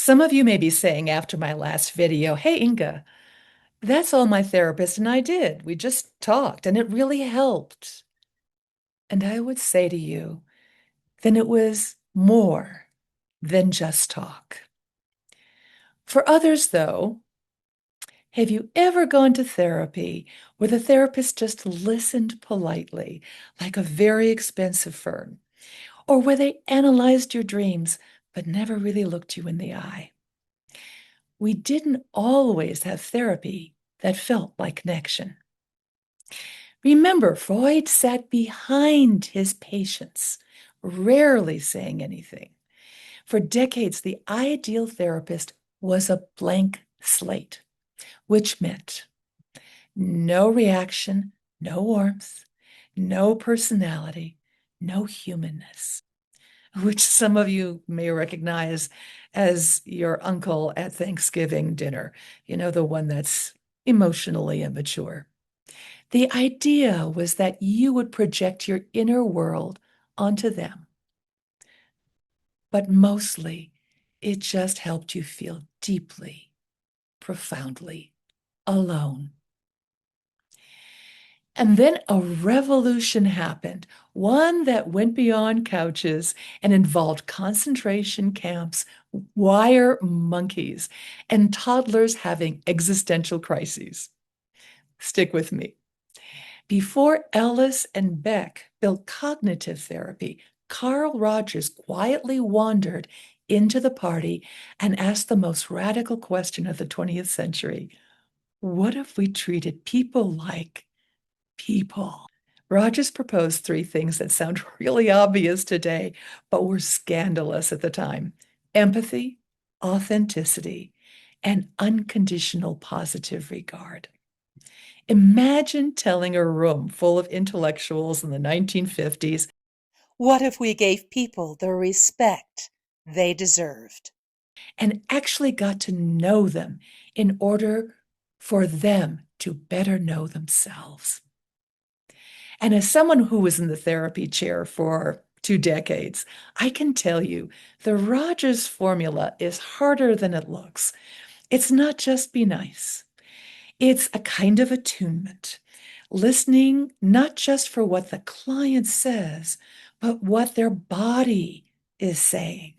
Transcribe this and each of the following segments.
Some of you may be saying after my last video, hey, Inga, that's all my therapist and I did. We just talked and it really helped. And I would say to you, then it was more than just talk. For others, though, have you ever gone to therapy where the therapist just listened politely, like a very expensive fern, or where they analyzed your dreams but never really looked you in the eye? We didn't always have therapy that felt like connection. Remember, Freud sat behind his patients, rarely saying anything. For decades, the ideal therapist was a blank slate, which meant no reaction, no warmth, no personality, no humanness, which some of you may recognize as your uncle at Thanksgiving dinner, the one that's emotionally immature. The idea was that you would project your inner world onto them, but mostly it just helped you feel deeply, profoundly alone. And then a revolution happened, one that went beyond couches and involved concentration camps, wire monkeys, and toddlers having existential crises. Stick with me. Before Ellis and Beck built cognitive therapy, Carl Rogers quietly wandered into the party and asked the most radical question of the 20th century. What if we treated people like people? Rogers proposed three things that sound really obvious today, but were scandalous at the time: empathy, authenticity, and unconditional positive regard. Imagine telling a room full of intellectuals in the 1950s, what if we gave people the respect they deserved and actually got to know them in order for them to better know themselves? And as someone who was in the therapy chair for 2 decades, I can tell you the Rogers formula is harder than it looks. It's not just be nice. It's a kind of attunement, listening not just for what the client says, but what their body is saying,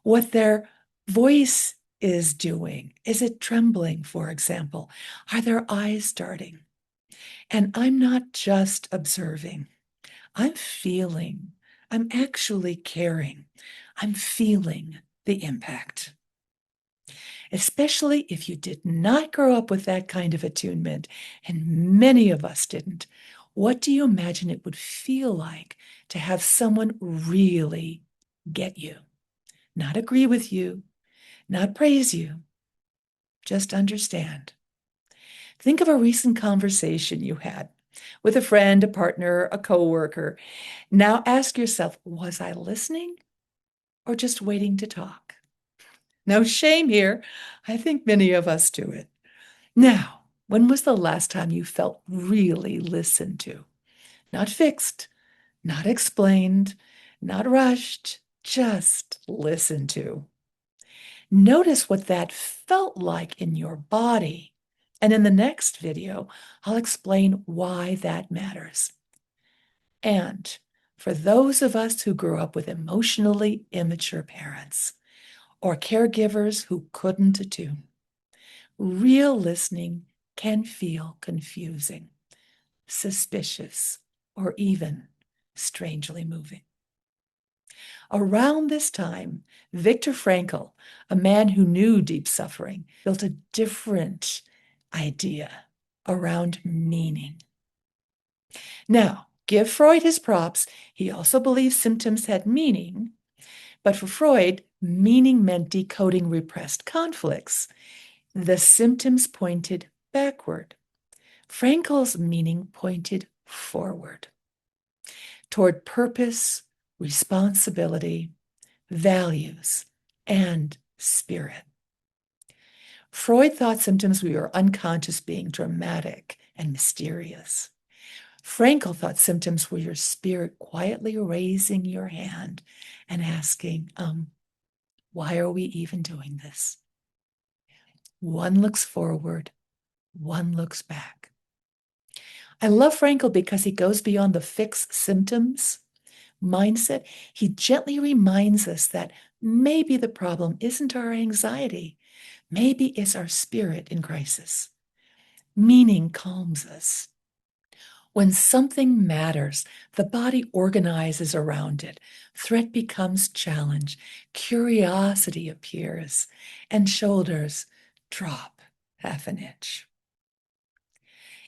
what their voice is doing. Is it trembling, for example? Are their eyes darting? And I'm not just observing, I'm feeling, I'm actually caring, I'm feeling the impact. Especially if you did not grow up with that kind of attunement, and many of us didn't. What do you imagine it would feel like to have someone really get you? Not agree with you, not praise you, just understand. Think of a recent conversation you had with a friend, a partner, a coworker. Now ask yourself, was I listening or just waiting to talk? No shame here. I think many of us do it. Now, when was the last time you felt really listened to? Not fixed, not explained, not rushed, just listened to. Notice what that felt like in your body. And in the next video, I'll explain why that matters. And for those of us who grew up with emotionally immature parents or caregivers who couldn't attune, real listening can feel confusing, suspicious, or even strangely moving. Around this time, Viktor Frankl, a man who knew deep suffering, built a different idea around meaning. Now, give Freud his props. He also believed symptoms had meaning, but for Freud, meaning meant decoding repressed conflicts. The symptoms pointed backward. Frankl's meaning pointed forward toward purpose, responsibility, values, and spirit. Freud thought symptoms were unconscious being dramatic and mysterious. Frankl thought symptoms were your spirit quietly raising your hand and asking, Why are we even doing this? One looks forward, one looks back. I love Frankl because he goes beyond the fix symptoms mindset. He gently reminds us that maybe the problem isn't our anxiety. Maybe it's our spirit in crisis. Meaning calms us. When something matters, the body organizes around it. Threat becomes challenge. Curiosity appears, and shoulders drop half an inch.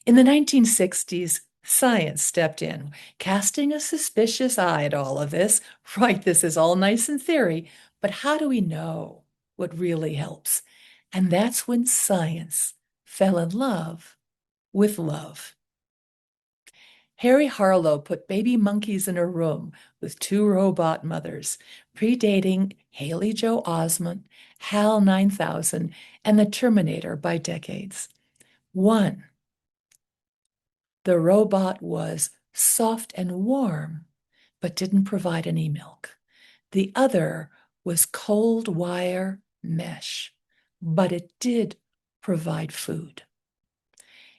In the 1960s, science stepped in, casting a suspicious eye at all of this. Right, this is all nice in theory, but how do we know what really helps? And that's when science fell in love with love. Harry Harlow put baby monkeys in a room with two robot mothers, predating Haley Joel Osment, HAL 9000, and the Terminator by decades. One, the robot was soft and warm, but didn't provide any milk. The other was cold wire mesh, but it did provide food.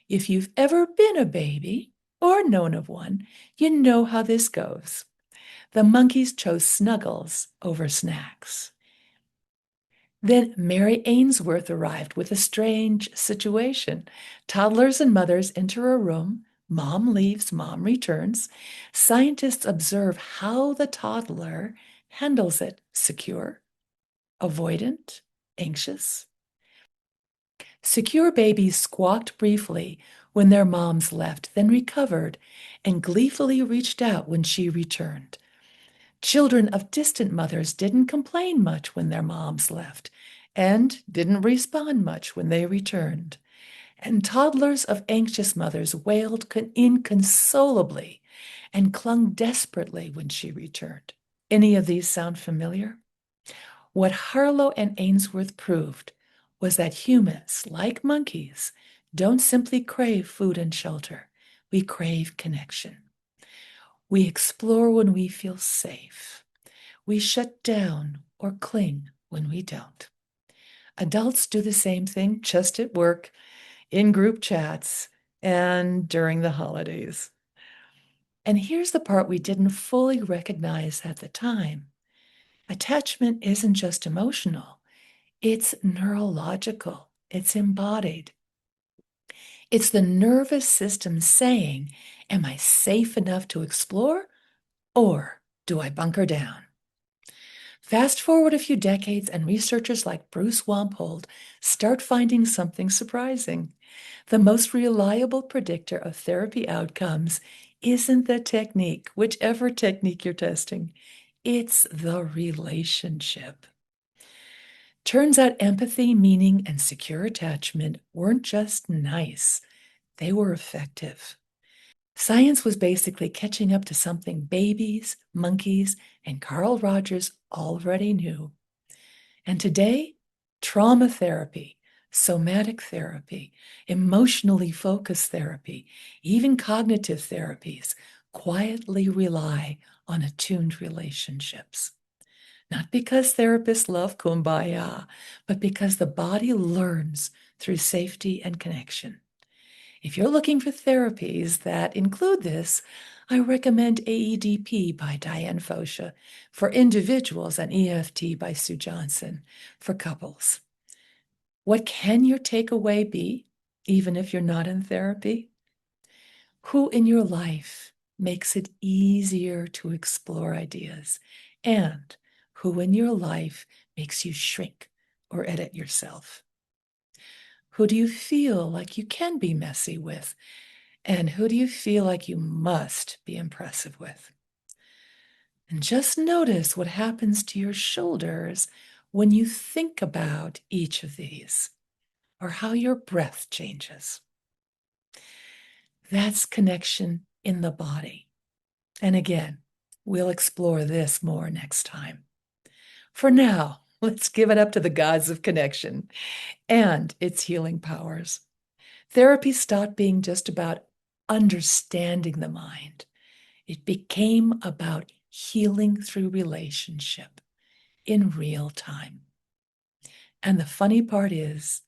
If you've ever been a baby or known of one, you know how this goes. The monkeys chose snuggles over snacks. Then Mary Ainsworth arrived with a strange situation. Toddlers and mothers enter a room. Mom leaves, mom returns. Scientists observe how the toddler handles it: secure, avoidant, anxious. Secure babies squawked briefly when their moms left, then recovered and gleefully reached out when she returned. Children of distant mothers didn't complain much when their moms left and didn't respond much when they returned. And toddlers of anxious mothers wailed inconsolably and clung desperately when she returned. Any of these sound familiar? What Harlow and Ainsworth proved was that humans, like monkeys, don't simply crave food and shelter. We crave connection. We explore when we feel safe. We shut down or cling when we don't. Adults do the same thing, just at work, in group chats, and during the holidays. And here's the part we didn't fully recognize at the time. Attachment isn't just emotional, it's neurological, it's embodied. It's the nervous system saying, am I safe enough to explore, or do I bunker down? Fast forward a few decades, and researchers like Bruce Wampold start finding something surprising. The most reliable predictor of therapy outcomes isn't the technique, whichever technique you're testing. It's the relationship. Turns out empathy, meaning, and secure attachment weren't just nice, they were effective. Science was basically catching up to something babies, monkeys, and Carl Rogers already knew. And today, trauma therapy, somatic therapy, emotionally focused therapy, even cognitive therapies quietly rely on attuned relationships. Not because therapists love kumbaya, but because the body learns through safety and connection. If you're looking for therapies that include this, I recommend AEDP by Diane Fosha for individuals and EFT by Sue Johnson for couples. What can your takeaway be, even if you're not in therapy? Who in your life makes it easier to explore ideas? And who in your life makes you shrink or edit yourself? Who do you feel like you can be messy with? And who do you feel like you must be impressive with? And just notice what happens to your shoulders when you think about each of these, or how your breath changes. That's connection in the body. And again, we'll explore this more next time. For now, let's give it up to the gods of connection and its healing powers. Therapy stopped being just about understanding the mind. It became about healing through relationship. in real time. And the funny part is,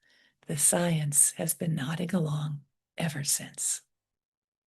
the science has been nodding along ever since.